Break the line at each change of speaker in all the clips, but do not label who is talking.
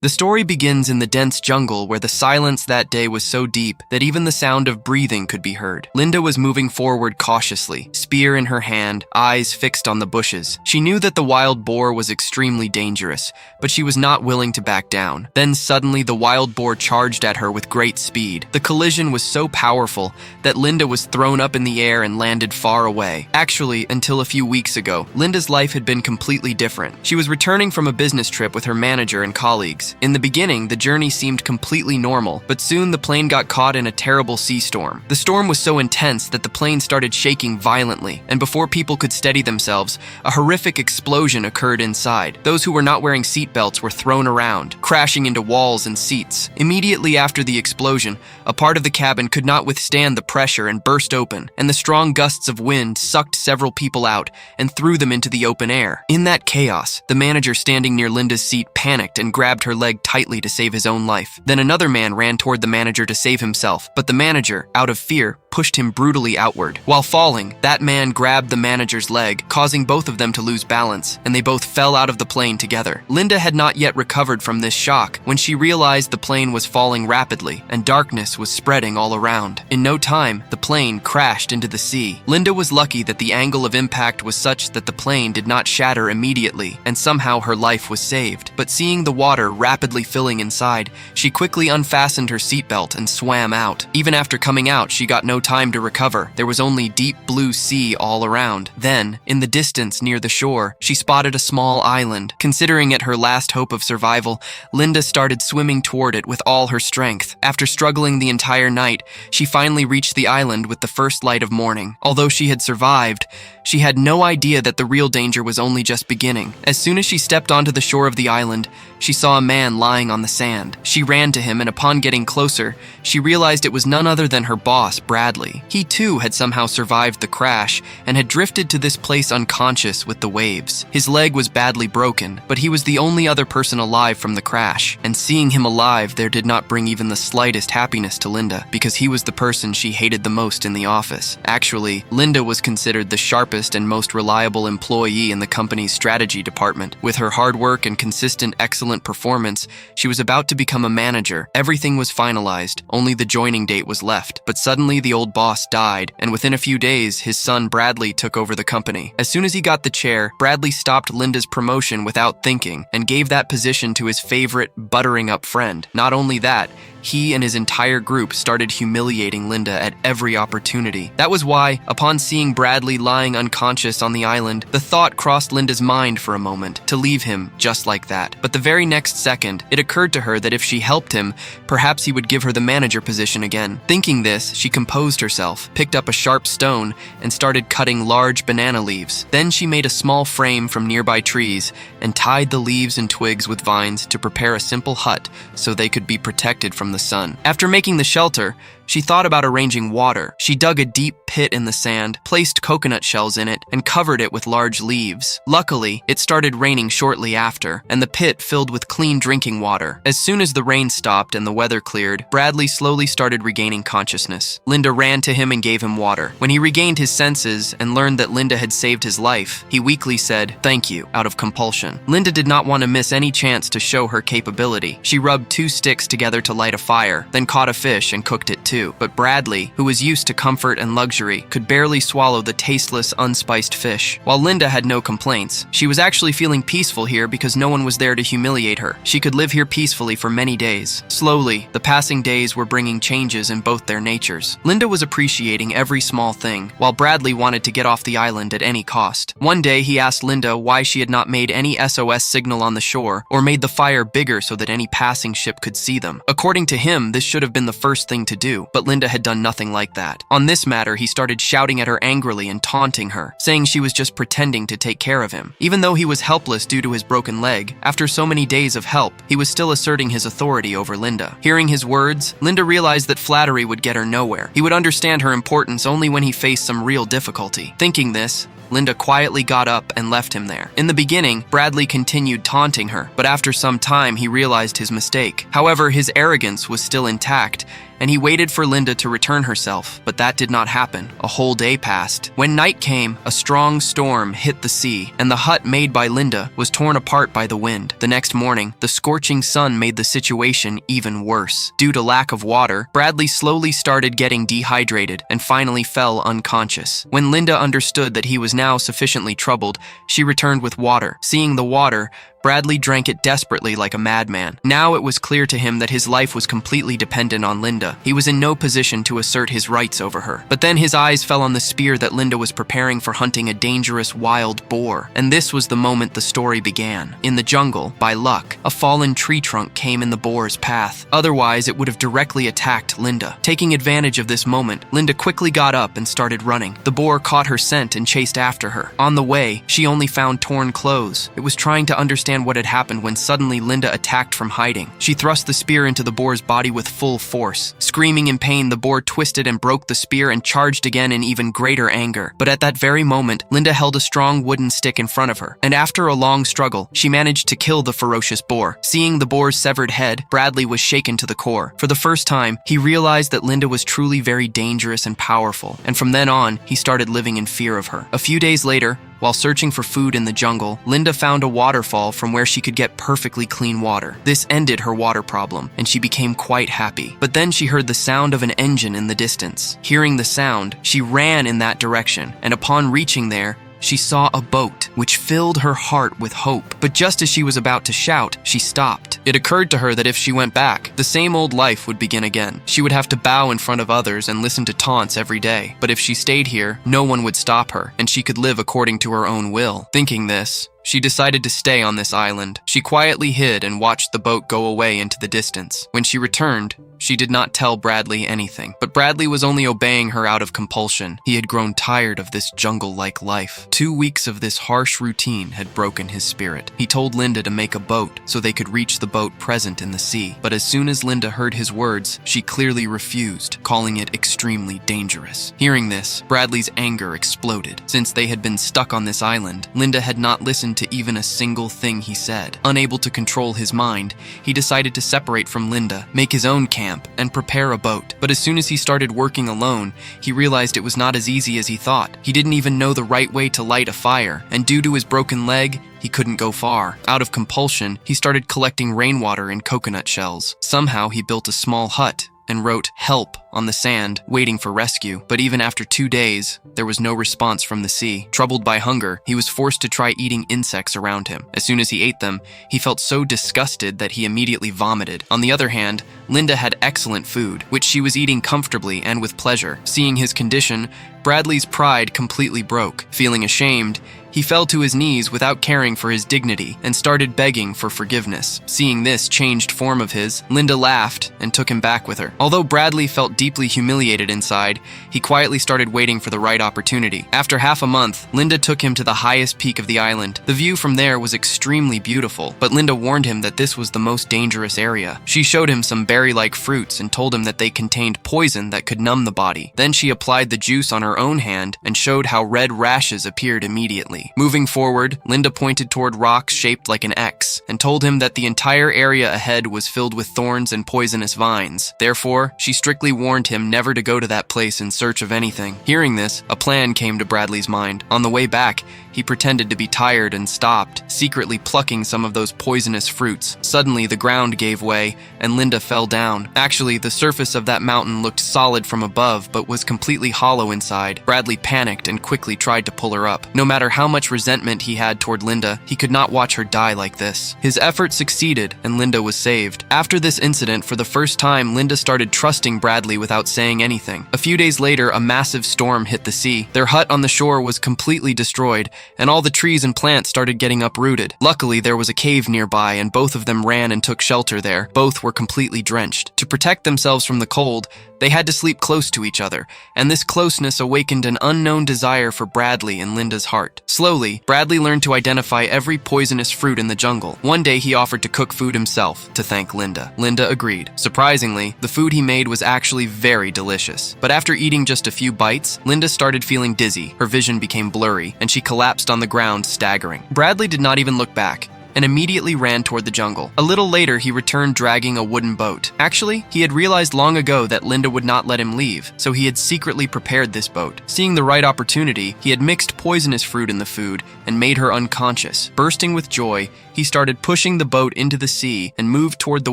The story begins in the dense jungle where the silence that day was so deep that even the sound of breathing could be heard. Linda was moving forward cautiously, spear in her hand, eyes fixed on the bushes. She knew that the wild boar was extremely dangerous, but she was not willing to back down. Then suddenly the wild boar charged at her with great speed. The collision was so powerful that Linda was thrown up in the air and landed far away. Actually, until a few weeks ago, Linda's life had been completely different. She was returning from a business trip with her manager and colleagues. In the beginning, the journey seemed completely normal, but soon the plane got caught in a terrible sea storm. The storm was so intense that the plane started shaking violently, and before people could steady themselves, a horrific explosion occurred inside. Those who were not wearing seatbelts were thrown around, crashing into walls and seats. Immediately after the explosion, a part of the cabin could not withstand the pressure and burst open, and the strong gusts of wind sucked several people out and threw them into the open air. In that chaos, the manager standing near Linda's seat panicked and grabbed her leg tightly to save his own life. Then another man ran toward the manager to save himself, but the manager, out of fear, pushed him brutally outward. While falling, that man grabbed the manager's leg, causing both of them to lose balance, and they both fell out of the plane together. Linda had not yet recovered from this shock when she realized the plane was falling rapidly and darkness was spreading all around. In no time, the plane crashed into the sea. Linda was lucky that the angle of impact was such that the plane did not shatter immediately, and somehow her life was saved. But seeing the water rapidly filling inside, she quickly unfastened her seatbelt and swam out. Even after coming out, she got no time to recover. There was only deep blue sea all around. Then, in the distance near the shore, she spotted a small island. Considering it her last hope of survival, Linda started swimming toward it with all her strength. After struggling the entire night, she finally reached the island with the first light of morning. Although she had survived, she had no idea that the real danger was only just beginning. As soon as she stepped onto the shore of the island, she saw a man lying on the sand. She ran to him, and upon getting closer, she realized it was none other than her boss, Bradley. He too had somehow survived the crash and had drifted to this place unconscious with the waves. His leg was badly broken, but he was the only other person alive from the crash. And seeing him alive there did not bring even the slightest happiness to Linda, because he was the person she hated the most in the office. Actually, Linda was considered the sharpest and most reliable employee in the company's strategy department. With her hard work and consistent excellent performance, she was about to become a manager. Everything was finalized, only the joining date was left. But suddenly the old boss died, and within a few days, his son Bradley took over the company. As soon as he got the chair, Bradley stopped Linda's promotion without thinking and gave that position to his favorite buttering up friend. Not only that, he and his entire group started humiliating Linda at every opportunity. That was why, upon seeing Bradley lying unconscious on the island, the thought crossed Linda's mind for a moment to leave him just like that. But the very next second, it occurred to her that if she helped him, perhaps he would give her the manager position again. Thinking this, she composed herself, picked up a sharp stone, and started cutting large banana leaves. Then she made a small frame from nearby trees and tied the leaves and twigs with vines to prepare a simple hut so they could be protected from the sun. After making the shelter, she thought about arranging water. She dug a deep pit in the sand, placed coconut shells in it, and covered it with large leaves. Luckily, it started raining shortly after, and the pit filled with clean drinking water. As soon as the rain stopped and the weather cleared, Bradley slowly started regaining consciousness. Linda ran to him and gave him water. When he regained his senses and learned that Linda had saved his life, he weakly said, "Thank you," out of compulsion. Linda did not want to miss any chance to show her capability. She rubbed 2 sticks together to light a fire, then caught a fish and cooked it too. But Bradley, who was used to comfort and luxury, could barely swallow the tasteless, unspiced fish. While Linda had no complaints, she was actually feeling peaceful here because no one was there to humiliate her. She could live here peacefully for many days. Slowly, the passing days were bringing changes in both their natures. Linda was appreciating every small thing, while Bradley wanted to get off the island at any cost. One day, he asked Linda why she had not made any SOS signal on the shore or made the fire bigger so that any passing ship could see them. According to him, this should have been the first thing to do, but Linda had done nothing like that. On this matter, he started shouting at her angrily and taunting her, saying she was just pretending to take care of him. Even though he was helpless due to his broken leg, after so many days of help, he was still asserting his authority over Linda. Hearing his words, Linda realized that flattery would get her nowhere. He would understand her importance only when he faced some real difficulty. Thinking this, Linda quietly got up and left him there. In the beginning, Bradley continued taunting her, but after some time he realized his mistake. However, his arrogance was still intact, and he waited for Linda to return herself, but that did not happen. A whole day passed. When night came, a strong storm hit the sea, and the hut made by Linda was torn apart by the wind. The next morning, the scorching sun made the situation even worse. Due to lack of water, Bradley slowly started getting dehydrated and finally fell unconscious. When Linda understood that he was now sufficiently troubled, she returned with water. Seeing the water, Bradley drank it desperately like a madman. Now it was clear to him that his life was completely dependent on Linda. He was in no position to assert his rights over her. But then his eyes fell on the spear that Linda was preparing for hunting a dangerous wild boar. And this was the moment the story began. In the jungle, by luck, a fallen tree trunk came in the boar's path. Otherwise, it would have directly attacked Linda. Taking advantage of this moment, Linda quickly got up and started running. The boar caught her scent and chased after her. On the way, she only found torn clothes. It was trying to understand what had happened when suddenly Linda attacked from hiding. She thrust the spear into the boar's body with full force. Screaming in pain, the boar twisted and broke the spear and charged again in even greater anger. But at that very moment, Linda held a strong wooden stick in front of her, and after a long struggle, she managed to kill the ferocious boar. Seeing the boar's severed head, Bradley was shaken to the core. For the first time, he realized that Linda was truly very dangerous and powerful, and from then on, he started living in fear of her. A few days later, while searching for food in the jungle, Linda found a waterfall from where she could get perfectly clean water. This ended her water problem, and she became quite happy. But then she heard the sound of an engine in the distance. Hearing the sound, she ran in that direction, and upon reaching there, she saw a boat, which filled her heart with hope. But just as she was about to shout, she stopped. It occurred to her that if she went back, the same old life would begin again. She would have to bow in front of others and listen to taunts every day. But if she stayed here, no one would stop her, and she could live according to her own will. Thinking this, she decided to stay on this island. She quietly hid and watched the boat go away into the distance. When she returned, she did not tell Bradley anything. But Bradley was only obeying her out of compulsion. He had grown tired of this jungle-like life. 2 weeks of this harsh routine had broken his spirit. He told Linda to make a boat so they could reach the boat present in the sea. But as soon as Linda heard his words, she clearly refused, calling it extremely dangerous. Hearing this, Bradley's anger exploded. Since they had been stuck on this island, Linda had not listened to even a single thing he said. Unable to control his mind, he decided to separate from Linda, make his own camp, and prepare a boat. But as soon as he started working alone, he realized it was not as easy as he thought. He didn't even know the right way to light a fire, and due to his broken leg, he couldn't go far. Out of compulsion, he started collecting rainwater in coconut shells. Somehow, he built a small hut and wrote "help" on the sand, waiting for rescue. But even after 2 days, there was no response from the sea. Troubled by hunger, he was forced to try eating insects around him. As soon as he ate them, he felt so disgusted that he immediately vomited. On the other hand, Linda had excellent food, which she was eating comfortably and with pleasure. Seeing his condition, Bradley's pride completely broke. Feeling ashamed, he fell to his knees without caring for his dignity and started begging for forgiveness. Seeing this changed form of his, Linda laughed and took him back with her. Although Bradley felt deeply humiliated inside, he quietly started waiting for the right opportunity. After half a month, Linda took him to the highest peak of the island. The view from there was extremely beautiful, but Linda warned him that this was the most dangerous area. She showed him some berry-like fruits and told him that they contained poison that could numb the body. Then she applied the juice on her own hand and showed how red rashes appeared immediately. Moving forward, Linda pointed toward rocks shaped like an X and told him that the entire area ahead was filled with thorns and poisonous vines. Therefore, she strictly warned him never to go to that place in search of anything. Hearing this, a plan came to Bradley's mind. On the way back, he pretended to be tired and stopped, secretly plucking some of those poisonous fruits. Suddenly, the ground gave way, and Linda fell down. Actually, the surface of that mountain looked solid from above, but was completely hollow inside. Bradley panicked and quickly tried to pull her up. No matter how much resentment he had toward Linda, he could not watch her die like this. His effort succeeded, and Linda was saved. After this incident, for the first time, Linda started trusting Bradley without saying anything. A few days later, a massive storm hit the sea. Their hut on the shore was completely destroyed, and all the trees and plants started getting uprooted. Luckily, there was a cave nearby, and both of them ran and took shelter there. Both were completely drenched. To protect themselves from the cold, they had to sleep close to each other, and this closeness awakened an unknown desire for Bradley in Linda's heart. Slowly, Bradley learned to identify every poisonous fruit in the jungle. One day, he offered to cook food himself to thank Linda. Linda agreed. Surprisingly, the food he made was actually very delicious. But after eating just a few bites, Linda started feeling dizzy. Her vision became blurry, and she collapsed on the ground, staggering. Bradley did not even look back. and immediately ran toward the jungle. A little later, he returned dragging a wooden boat. Actually, he had realized long ago that Linda would not let him leave, so he had secretly prepared this boat. Seeing the right opportunity, he had mixed poisonous fruit in the food and made her unconscious. Bursting with joy, he started pushing the boat into the sea and moved toward the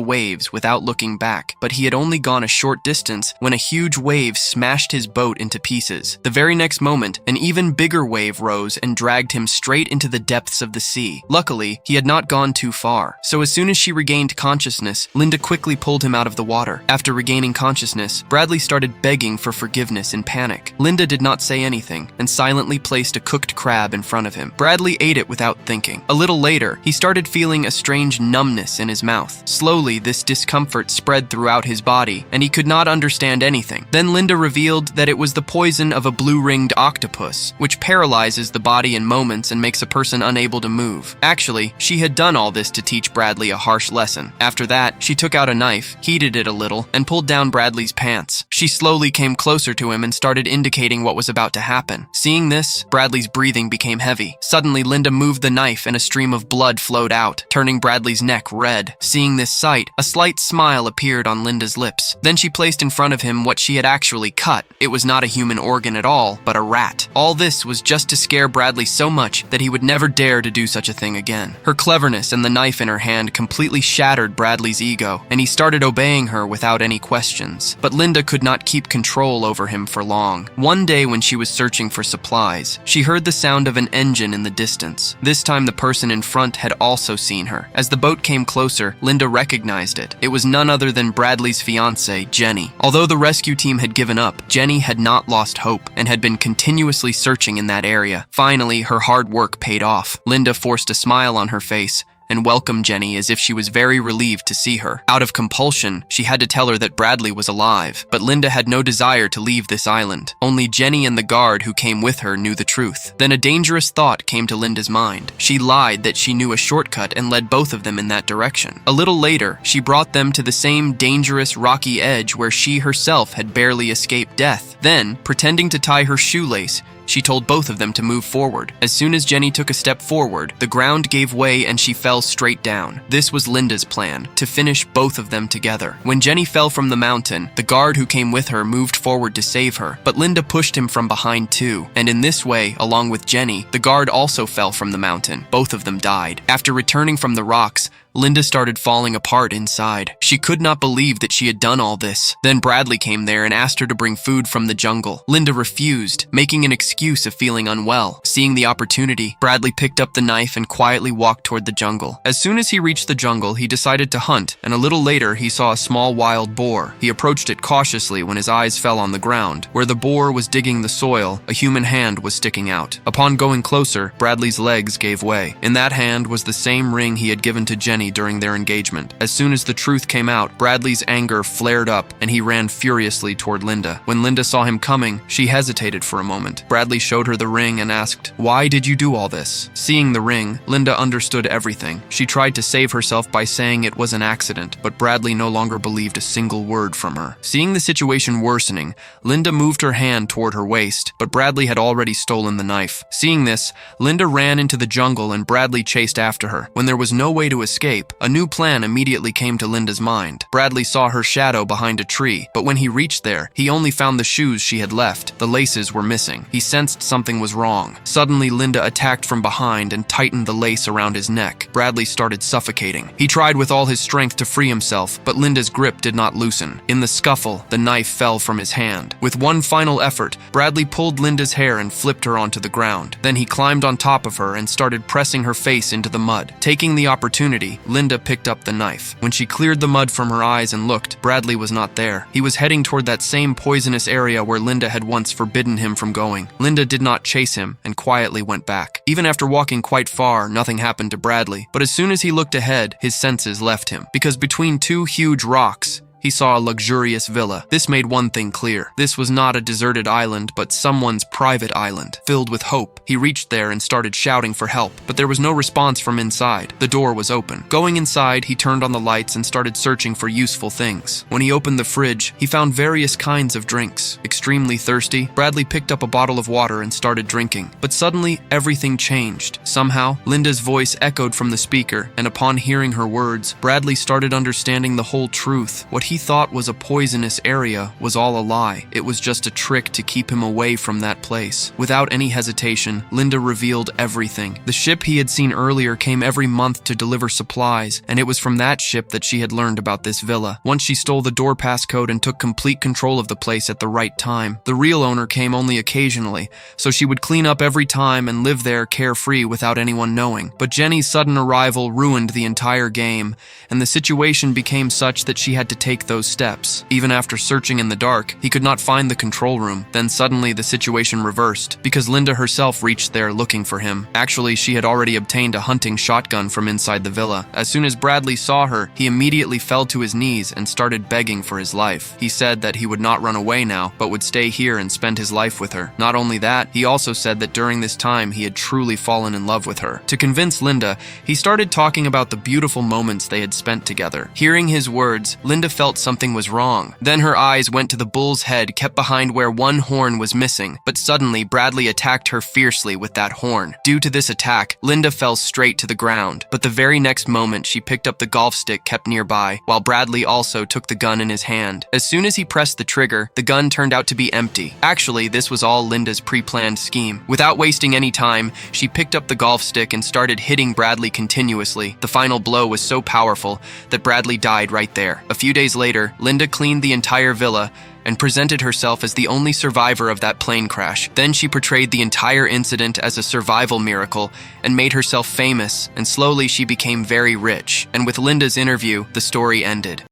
waves without looking back. But he had only gone a short distance when a huge wave smashed his boat into pieces. The very next moment, an even bigger wave rose and dragged him straight into the depths of the sea. Luckily, he had not gone too far, so as soon as she regained consciousness, Linda quickly pulled him out of the water. After regaining consciousness, Bradley started begging for forgiveness in panic. Linda did not say anything and silently placed a cooked crab in front of him. Bradley ate it without thinking. A little later, he started feeling a strange numbness in his mouth. Slowly, this discomfort spread throughout his body, and he could not understand anything. Then Linda revealed that it was the poison of a blue-ringed octopus, which paralyzes the body in moments and makes a person unable to move. Actually, she had done all this to teach Bradley a harsh lesson. After that, she took out a knife, heated it a little, and pulled down Bradley's pants. She slowly came closer to him and started indicating what was about to happen. Seeing this, Bradley's breathing became heavy. Suddenly, Linda moved the knife and a stream of blood flowed out, turning Bradley's neck red. Seeing this sight, a slight smile appeared on Linda's lips. Then she placed in front of him what she had actually cut. It was not a human organ at all, but a rat. All this was just to scare Bradley so much that he would never dare to do such a thing again. Her cleverness and the knife in her hand completely shattered Bradley's ego, and he started obeying her without any questions. But Linda could not keep control over him for long. One day when she was searching for supplies, she heard the sound of an engine in the distance. This time the person in front had also seen her. As the boat came closer, Linda recognized it. It was none other than Bradley's fiancée, Jenny. Although the rescue team had given up, Jenny had not lost hope and had been continuously searching in that area. Finally, her hard work paid off. Linda forced a smile on her face and welcomed Jenny as if she was very relieved to see her. Out of compulsion, she had to tell her that Bradley was alive, but Linda had no desire to leave this island. Only Jenny and the guard who came with her knew the truth. Then a dangerous thought came to Linda's mind. She lied that she knew a shortcut and led both of them in that direction. A little later, she brought them to the same dangerous rocky edge where she herself had barely escaped death. Then, pretending to tie her shoelace, she told both of them to move forward. As soon as Jenny took a step forward, the ground gave way and she fell straight down. This was Linda's plan, to finish both of them together. When Jenny fell from the mountain, the guard who came with her moved forward to save her, but Linda pushed him from behind too. And in this way, along with Jenny, the guard also fell from the mountain. Both of them died. After returning from the rocks, Linda started falling apart inside. She could not believe that she had done all this. Then Bradley came there and asked her to bring food from the jungle. Linda refused, making an excuse of feeling unwell. Seeing the opportunity, Bradley picked up the knife and quietly walked toward the jungle. As soon as he reached the jungle, he decided to hunt, and a little later he saw a small wild boar. He approached it cautiously when his eyes fell on the ground. Where the boar was digging the soil, a human hand was sticking out. Upon going closer, Bradley's legs gave way. In that hand was the same ring he had given to Jenny during their engagement. As soon as the truth came out, Bradley's anger flared up and he ran furiously toward Linda. When Linda saw him coming, she hesitated for a moment. Bradley showed her the ring and asked, "Why did you do all this?" Seeing the ring, Linda understood everything. She tried to save herself by saying it was an accident, but Bradley no longer believed a single word from her. Seeing the situation worsening, Linda moved her hand toward her waist, but Bradley had already stolen the knife. Seeing this, Linda ran into the jungle and Bradley chased after her. When there was no way to escape, a new plan immediately came to Linda's mind. Bradley saw her shadow behind a tree, but when he reached there, he only found the shoes she had left. The laces were missing. He sensed something was wrong. Suddenly, Linda attacked from behind and tightened the lace around his neck. Bradley started suffocating. He tried with all his strength to free himself, but Linda's grip did not loosen. In the scuffle, the knife fell from his hand. With one final effort, Bradley pulled Linda's hair and flipped her onto the ground. Then he climbed on top of her and started pressing her face into the mud. Taking the opportunity, Linda picked up the knife. When she cleared the mud from her eyes and looked, Bradley was not there. He was heading toward that same poisonous area where Linda had once forbidden him from going. Linda did not chase him and quietly went back. Even after walking quite far, nothing happened to Bradley. But as soon as he looked ahead, his senses left him. Because between two huge rocks, he saw a luxurious villa. This made one thing clear. This was not a deserted island, but someone's private island. Filled with hope, he reached there and started shouting for help, but there was no response from inside. The door was open. Going inside, he turned on the lights and started searching for useful things. When he opened the fridge, he found various kinds of drinks. Extremely thirsty, Bradley picked up a bottle of water and started drinking. But suddenly, everything changed. Somehow, Linda's voice echoed from the speaker, and upon hearing her words, Bradley started understanding the whole truth. What he thought was a poisonous area was all a lie. It was just a trick to keep him away from that place. Without any hesitation, Linda revealed everything. The ship he had seen earlier came every month to deliver supplies, and it was from that ship that she had learned about this villa. Once she stole the door passcode and took complete control of the place at the right time. The real owner came only occasionally, so she would clean up every time and live there carefree without anyone knowing. But Jenny's sudden arrival ruined the entire game, and the situation became such that she had to take those steps. Even after searching in the dark, he could not find the control room. Then suddenly the situation reversed, because Linda herself reached there looking for him. Actually, she had already obtained a hunting shotgun from inside the villa. As soon as Bradley saw her, he immediately fell to his knees and started begging for his life. He said that he would not run away now, but would stay here and spend his life with her. Not only that, he also said that during this time he had truly fallen in love with her. To convince Linda, he started talking about the beautiful moments they had spent together. Hearing his words, Linda felt something was wrong. Then her eyes went to the bull's head kept behind where one horn was missing, but suddenly Bradley attacked her fiercely with that horn. Due to this attack, Linda fell straight to the ground, but the very next moment she picked up the golf stick kept nearby, while Bradley also took the gun in his hand. As soon as he pressed the trigger, the gun turned out to be empty. Actually, this was all Linda's pre-planned scheme. Without wasting any time, she picked up the golf stick and started hitting Bradley continuously. The final blow was so powerful that Bradley died right there. A few days later, Linda cleaned the entire villa and presented herself as the only survivor of that plane crash. Then she portrayed the entire incident as a survival miracle and made herself famous, and slowly she became very rich. And with Linda's interview, the story ended.